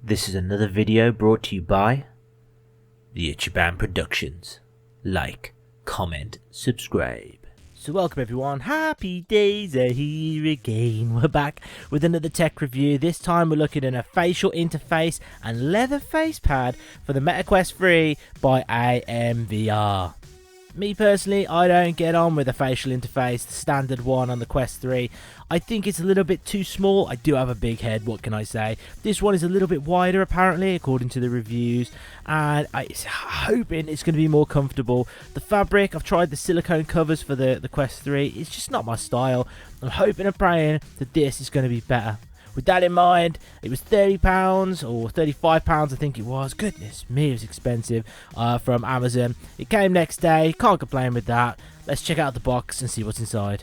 This is another video brought to you by the Ichiban Productions. Like, comment, subscribe. So welcome everyone, happy days are here again. We're back with another tech review. This time we're looking at a facial interface and leather face pad for the MetaQuest 3 by AMVR. Me personally, I don't get on with the facial interface, the standard one on the Quest 3. I think it's a little bit too small. I do have a big head, what can I say? This one is a little bit wider apparently, according to the reviews, and I'm hoping it's going to be more comfortable. The fabric, I've tried the silicone covers for the Quest 3, it's just not my style. I'm hoping and praying that this is going to be better. With that in mind, it was £30 or £35 I think it was. Goodness me, it was expensive from Amazon. It came next day, can't complain with that. Let's check out the box and see what's inside.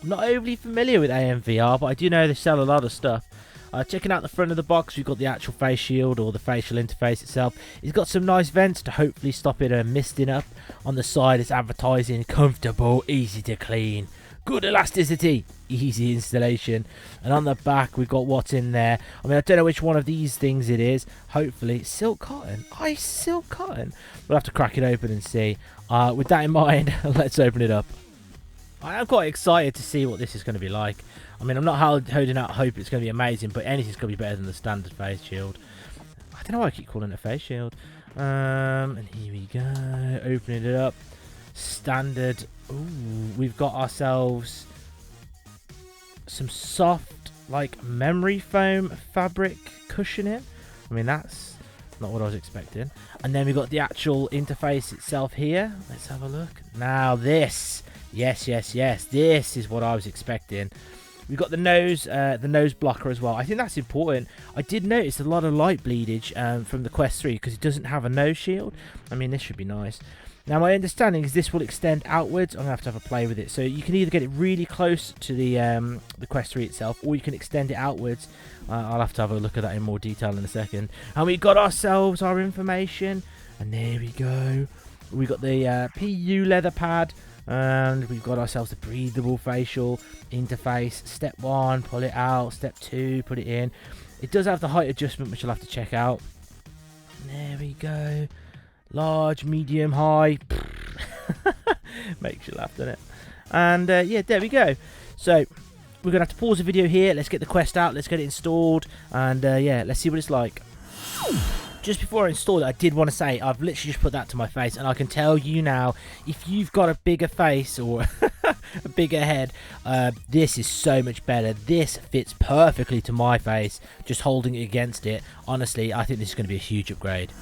I'm not overly familiar with AMVR, but I do know they sell a lot of stuff. Checking out the front of the box, we've got the actual face shield or the facial interface itself. It's got some nice vents to hopefully stop it misting up. On the side it's advertising comfortable, easy to clean, good elasticity, easy installation. And on the back we've got what's in there. I mean, I don't know which one of these things it is. Hopefully silk cotton. Silk cotton. We'll have to crack it open and see. With that in mind, let's open it up. I am quite excited to see what this is going to be like. I mean, I'm not holding out hope it's going to be amazing, but anything's going to be better than the standard face shield. I don't know why I keep calling it a face shield. And here we go, opening it up. Standard. Ooh, we've got ourselves some soft, like, memory foam fabric cushioning. I mean, that's not what I was expecting. And then we've got the actual interface itself here. Let's have a look. Now this, yes, this is what I was expecting. We've got the nose blocker as well. I think that's important. I did notice a lot of light bleedage from the Quest 3 because it doesn't have a nose shield. I mean, this should be nice. Now, my understanding is this will extend outwards. I'm going to have a play with it. So you can either get it really close to the Quest 3 itself, or you can extend it outwards. I'll have to have a look at that in more detail in a second. And we got ourselves our information. And there we go. We got the PU leather pad. And we've got ourselves the breathable facial interface. Step 1, pull it out. Step 2, put it in. It does have the height adjustment, which you'll have to check out. And there we go. Large, medium, high. Makes you laugh, doesn't it? And yeah, there we go. So we're gonna have to pause the video here. Let's get the Quest out. Let's get it installed. And yeah, let's see what it's like. Just before I installed it, I did want to say I've literally just put that to my face, and I can tell you now, if you've got a bigger face or a bigger head, this is so much better. This fits perfectly to my face. Just holding it against it, honestly, I think this is going to be a huge upgrade.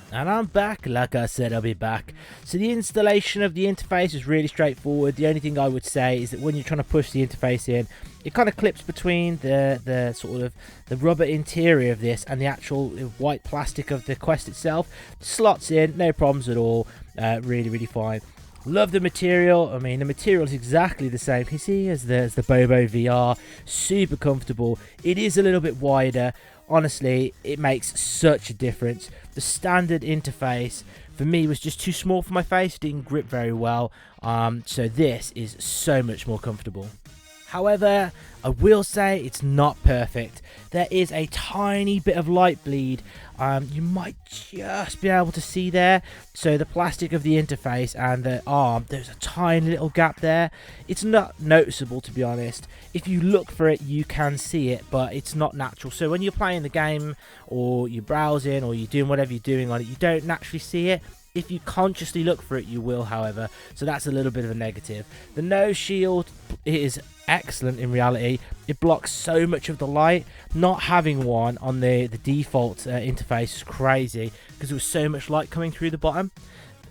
And I'm back. Like I said, I'll be back. So the installation of the interface is really straightforward. The only thing I would say is that when you're trying to push the interface in, it kind of clips between the sort of the rubber interior of this and the actual white plastic of the Quest itself. Slots in, no problems at all. Really fine. Love the material. I mean, the material is exactly the same, you see, as the Bobo VR. Super comfortable. It is a little bit wider. Honestly, it makes such a difference. The standard interface for me was just too small for my face. It didn't grip very well. So this is so much more comfortable. However, I will say it's not perfect. There is a tiny bit of light bleed. You might just be able to see there. So the plastic of the interface and the arm, there's a tiny little gap there. It's not noticeable, to be honest. If you look for it, you can see it, but it's not natural. So when you're playing the game or you're browsing or you're doing whatever you're doing on it, you don't naturally see it. If you consciously look for it, you will, however. So that's a little bit of a negative. The nose shield is excellent in reality. It blocks so much of the light. Not having one on the default interface is crazy because there was so much light coming through the bottom.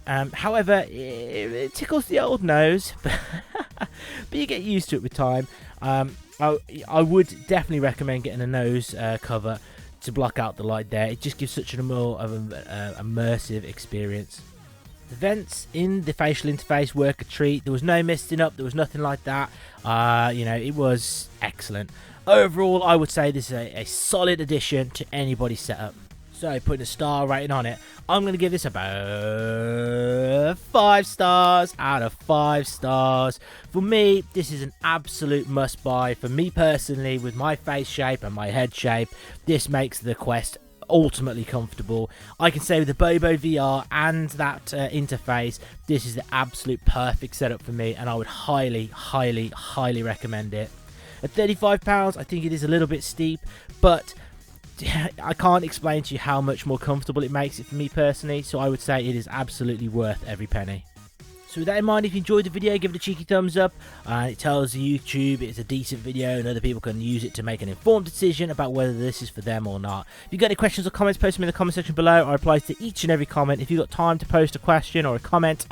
However, it tickles the old nose, but you get used to it with time. I would definitely recommend getting a nose cover to block out the light there. It just gives such a more of an immersive experience. The vents in the facial interface work a treat. There was no misting up, there was nothing like that. You know, it was excellent. Overall, I would say this is a solid addition to anybody's setup. So, putting a star rating on it, I'm going to give this about 5 stars out of 5 stars. For me, this is an absolute must-buy. For me personally, with my face shape and my head shape, this makes the Quest ultimately comfortable. I can say with the Bobo VR and that interface, this is the absolute perfect setup for me, and I would highly, highly, highly recommend it. At £35, I think it is a little bit steep, but I can't explain to you how much more comfortable it makes it for me personally, so I would say it is absolutely worth every penny. So with that in mind, if you enjoyed the video, give it a cheeky thumbs up. It tells YouTube it's a decent video and other people can use it to make an informed decision about whether this is for them or not. If you've got any questions or comments, post them in the comment section below. I reply to each and every comment. If you've got time to post a question or a comment,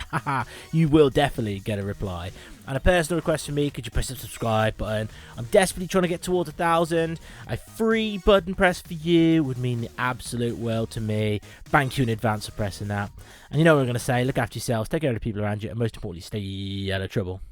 you will definitely get a reply. And a personal request from me, could you press the subscribe button? I'm desperately trying to get towards 1,000. A free button press for you would mean the absolute world to me. Thank you in advance for pressing that. And you know what I'm going to say, look after yourselves, take care of the people around you, and most importantly, stay out of trouble.